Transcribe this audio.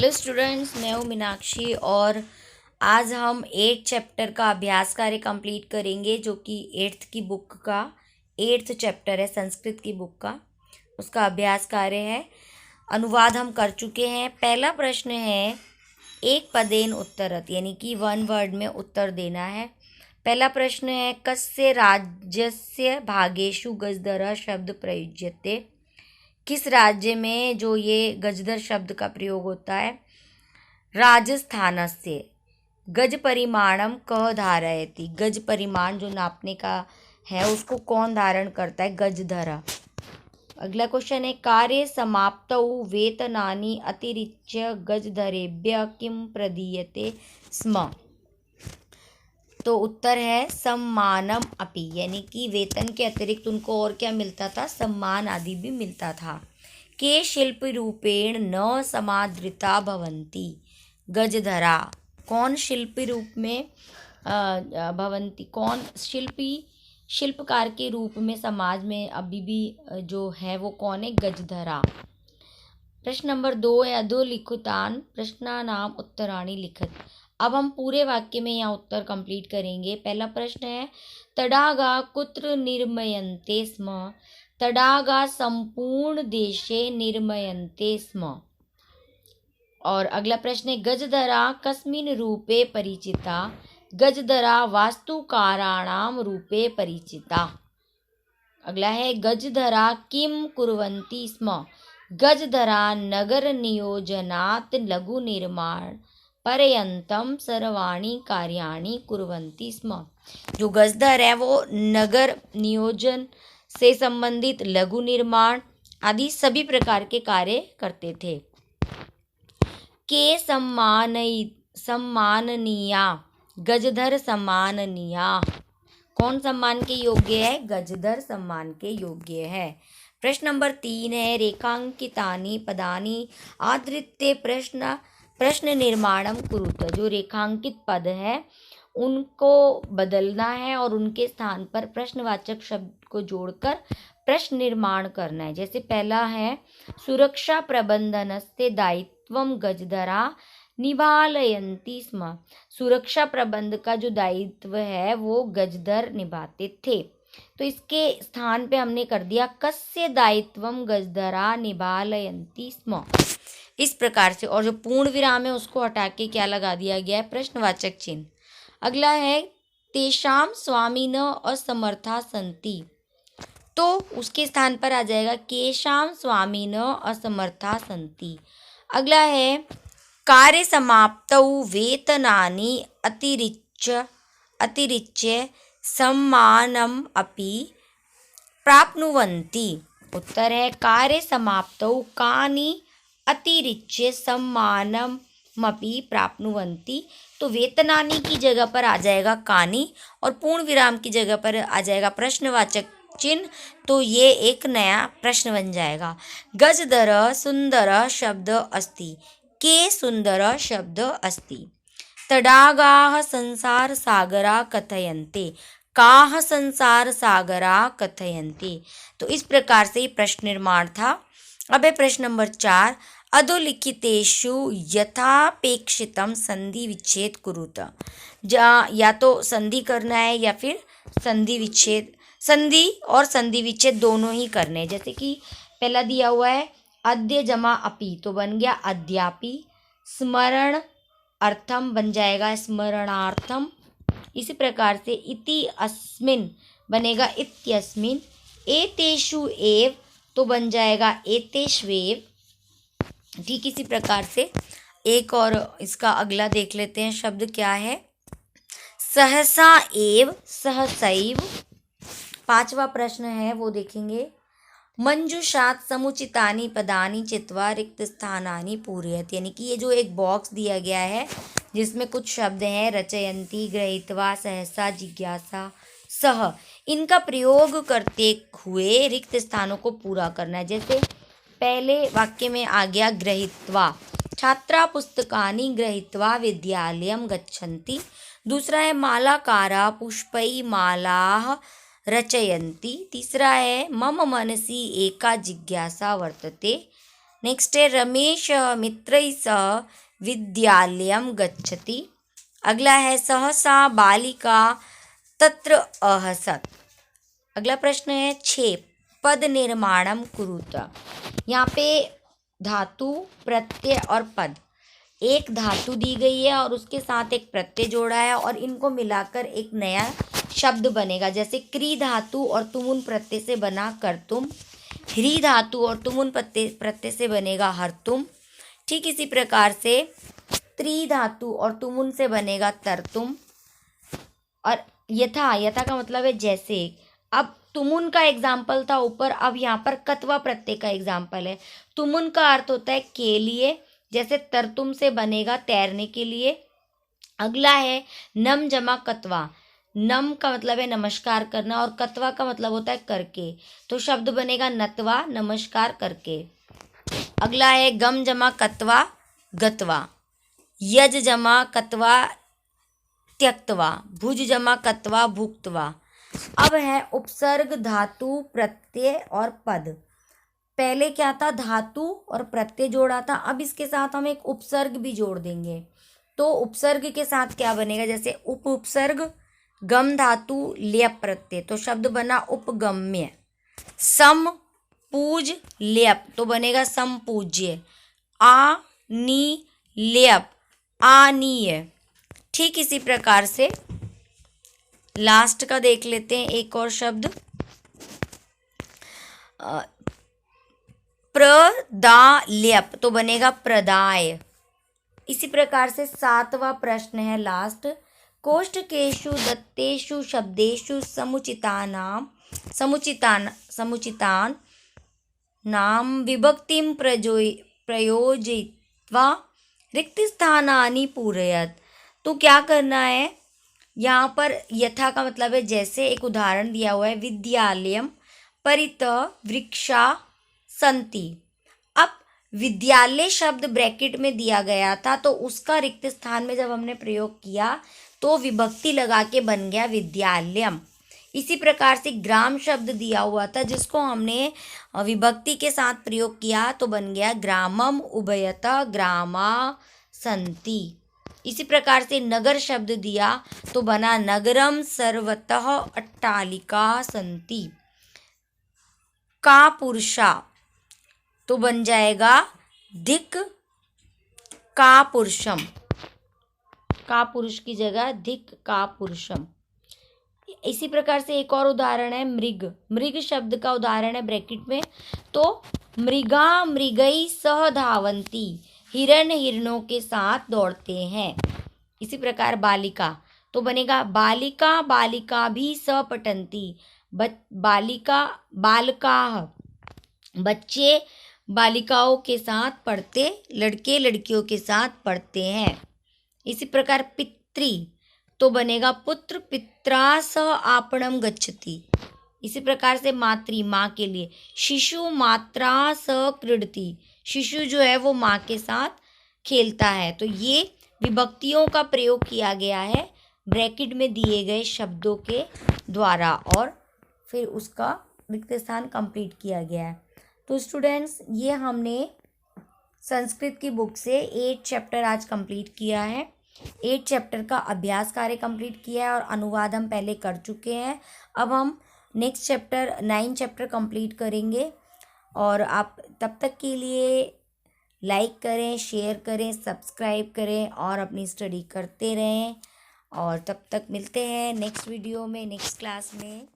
Hello students, मैं हूँ मीनाक्षी और आज हम 8 चैप्टर का अभ्यास कार्य कंप्लीट करेंगे जो कि 8th की बुक का 8th चैप्टर है, संस्कृत की बुक का। उसका अभ्यास कार्य है। अनुवाद हम कर चुके हैं। पहला प्रश्न है एक पदेन उत्तरत, यानी कि 1 वर्ड में उत्तर देना है। पहला प्रश्न है कस्य राज्यस्य भागेषु गजधर शब्द प्रयुज्यते। किस राज्य में जो ये गजधर शब्द का प्रयोग होता है। राजस्थानस्य गज परिमाणम कः धारयति। गज परिमाण जो नापने का है उसको कौन धारण करता है, गजधरा। अगला क्वेश्चन है कार्य समाप्तौ वेतनानि अतिरिच्य गजधरेभ्यः किम प्रदीयते स्म। तो उत्तर है सम्मानम अपि, यानी कि वेतन के अतिरिक्त उनको और क्या मिलता था, सम्मान आदि भी मिलता था। के शिल्प रूपेण न समादृता भवन्ति गजधरा। कौन शिल्पी रूप में भवन्ति, कौन शिल्पकार के रूप में समाज में अभी भी जो है वो कौन है, गजधरा। प्रश्न नंबर 2 है अधोलिखितान प्रश्नानाम उत्तराणि लिखत। अब हम पूरे वाक्य में यहाँ उत्तर कंप्लीट करेंगे। पहला प्रश्न है तडागा कुत्र निर्मयन्ते स्म। तडागा संपूर्ण देशे निर्मयन्ते स्म। और अगला प्रश्न है गजधरा कस्मिन् रूपे परिचिता। गजधरा वास्तुकाराणाम रूपे परिचिता। अगला है गजधरा किम कुर्वन्ति स्म। गजधरा नगर नियोजनात् लघु निर्माण पर्यंतम सर्वाणि कार्याणि कुर्वन्ति स्म। जो गजधर है वो नगर नियोजन से संबंधित लघु निर्माण आदि सभी प्रकार के कार्य करते थे। के सम्माननीया गजधर सम्माननीया। कौन सम्मान के योग्य है, गजधर सम्मान के योग्य है। प्रश्न नंबर 3 है रेखांकितानि पदानि आधृत्य प्रश्न निर्माणम कुरुत। जो रेखांकित पद है उनको बदलना है और उनके स्थान पर प्रश्नवाचक शब्द को जोड़कर प्रश्न निर्माण करना है। जैसे पहला है सुरक्षा प्रबंधनस्ते दायित्वम गजधरा निभालयन्ति स्म। सुरक्षा प्रबंध का जो दायित्व है वो गजधर निभाते थे। तो इसके स्थान पे हमने कर दिया कस्य दायित्वम गजधरा निभालयन्ति स्म, इस प्रकार से। और जो पूर्ण विराम है उसको हटा के क्या लगा दिया गया है, प्रश्नवाचक चिन्ह। अगला है तेषाम स्वामिन असमर्था सन्ति। तो उसके स्थान पर आ जाएगा केषाम स्वामिन असमर्था सन्ति। अगला है कार्य समाप्तौ वेतनानि अतिरिच्य सम्मानम अपि प्राप्नुवन्ति। उत्तर है कार्य समाप्तौ कानि अतिरिच्य सम्मानमपि प्राप्नुवन्ति। तो वेतनानि की जगह पर आ जाएगा कानि और पूर्ण विराम की जगह पर आ जाएगा प्रश्नवाचक चिन्ह। तो ये एक नया प्रश्न बन जाएगा। गजधर सुंदर शब्द अस्ति। के सुंदर शब्द अस्ति। तडागाः संसार सागरा कथयन्ते। काः संसार सागरा कथयन्ते। तो इस प्रकार से प्रश्न निर्माण था। अब है प्रश्न नंबर 4 अधोलिखितेषु यथापेक्षितम संधि विच्छेद कुरुत। या तो संधि करना है या फिर संधि विच्छेद, संधि और संधि विच्छेद दोनों ही करने हैं। जैसे कि पहला दिया हुआ है अद्य जमा अपि, तो बन गया अद्यापि। स्मरण अर्थम बन जाएगा स्मरणार्थम। इसी प्रकार से इति अस्मिन बनेगा इत्यस्मिन। एतेषु एव तो बन जाएगा एतेष्वेव। ठीक इसी प्रकार से एक और इसका अगला देख लेते हैं शब्द क्या है, सहसा एव सहसैव। 5वां प्रश्न है वो देखेंगे मंजुषात समुचितानि पदानि चित्वा रिक्त स्थानानि पूरयत। यानी कि ये जो एक बॉक्स दिया गया है जिसमें कुछ शब्द हैं रचयन्ति गृहीत्वा सहसा जिज्ञासा सह, इनका प्रयोग करते हुए रिक्त स्थानों को पूरा करना है। जैसे पहले वाक्य में आ गया गृहीत्वा, छात्रा पुस्तकानि गृहीत्वा विद्यालयं गच्छन्ति। दूसरा है मालाकारा पुष्पै मालाः रचयन्ति। तीसरा है मम मनसि एका जिज्ञासा वर्तते। नेक्स्ट है रमेश मित्रैः सह विद्यालयं गच्छति। अगला है सहसा बालिका तत्र अहसत। अगला प्रश्न है 6 पद निर्माणम कुरुत। यहाँ पे धातु, प्रत्यय और पद, एक धातु दी गई है और उसके साथ एक प्रत्यय जोड़ा है और इनको मिलाकर एक नया शब्द बनेगा। जैसे क्री धातु और तुमुन प्रत्यय से बना करतुम, ह्री धातु और तुमुन प्रत्यय से बनेगा हरतुम। ठीक इसी प्रकार से त्रि धातु और तुमुन से बनेगा तरतुम। और यथा, यथा का मतलब है जैसे। अब तुमुन का एग्जाम्पल था ऊपर, अब यहाँ पर कत्वा प्रत्यय का एग्जाम्पल है। तुमुन का अर्थ होता है के लिए, जैसे तरतुम से बनेगा तैरने के लिए। अगला है नम जमा कत्वा। नम का मतलब है नमस्कार करना और कत्वा का मतलब होता है करके, तो शब्द बनेगा नत्वा, नमस्कार करके। अगला है गम जमा कत्वा गत्वा, यज जमा कत्वा त्यक्तवा, भुज जमा कत्वा भुक्तवा। अब है उपसर्ग, धातु, प्रत्यय और पद। पहले क्या था, धातु और प्रत्यय जोड़ा था, अब इसके साथ हम एक उपसर्ग भी जोड़ देंगे। तो उपसर्ग के साथ क्या बनेगा, जैसे उपसर्ग, गम धातु ल्यप प्रत्यय, तो शब्द बना उपगम्य। सम पूज ल्यप, तो बनेगा समपूज्य। आ नी ल्यप, आनीय। ठीक इसी प्रकार से लास्ट का देख लेते हैं एक और शब्द, प्रदाल्यप, तो बनेगा प्रदाय। इसी प्रकार से 7वां प्रश्न है लास्ट, कोष्ठकेषु दत्तेषु शब्देषु समुचितान नाम विभक्तिं प्रयोजयित्वा रिक्तस्थानानि पूरयत। तो क्या करना है, यहाँ पर यथा का मतलब है जैसे, एक उदाहरण दिया हुआ है विद्यालयम परितः वृक्षा संति। अब विद्यालय शब्द ब्रैकेट में दिया गया था, तो उसका रिक्त स्थान में जब हमने प्रयोग किया तो विभक्ति लगा के बन गया विद्यालयम। इसी प्रकार से ग्राम शब्द दिया हुआ था, जिसको हमने विभक्ति के साथ प्रयोग किया तो बन गया ग्रामम उभयतः ग्रामा संति। इसी प्रकार से नगर शब्द दिया तो बना नगरम सर्वतः अट्टालिका संति। का पुरुषा, तो बन जाएगा धिक का पुरुषम, का पुरुष की जगह धिक का पुरुषम। इसी प्रकार से एक और उदाहरण है मृग। मृग शब्द का उदाहरण है ब्रैकेट में, तो मृगा मृगई सह धावंती, हिरण हिरणों के साथ दौड़ते हैं। इसी प्रकार बालिका, तो बनेगा बालिका बालिका भी स पठन्ति, बालिका बालकाः, बच्चे बालिकाओं के साथ पढ़ते, लड़के लड़कियों के साथ पढ़ते हैं। इसी प्रकार पितृ, तो बनेगा पुत्र पित्रा सह आपणम गच्छति। इसी प्रकार से मातृ, माँ के लिए, शिशु मात्रा सह क्रीडति, शिशु जो है वो माँ के साथ खेलता है। तो ये विभक्तियों का प्रयोग किया गया है ब्रैकेट में दिए गए शब्दों के द्वारा और फिर उसका रिक्त स्थान कंप्लीट किया गया है। तो स्टूडेंट्स, ये हमने संस्कृत की बुक से 8 चैप्टर आज कंप्लीट किया है। 8 चैप्टर का अभ्यास कार्य कंप्लीट किया है और अनुवाद हम पहले कर चुके हैं। अब हम नेक्स्ट चैप्टर 9 चैप्टर कंप्लीट करेंगे और आप तब तक के लिए लाइक करें, शेयर करें, सब्सक्राइब करें और अपनी स्टडी करते रहें। और तब तक मिलते हैं नेक्स्ट वीडियो में, नेक्स्ट क्लास में।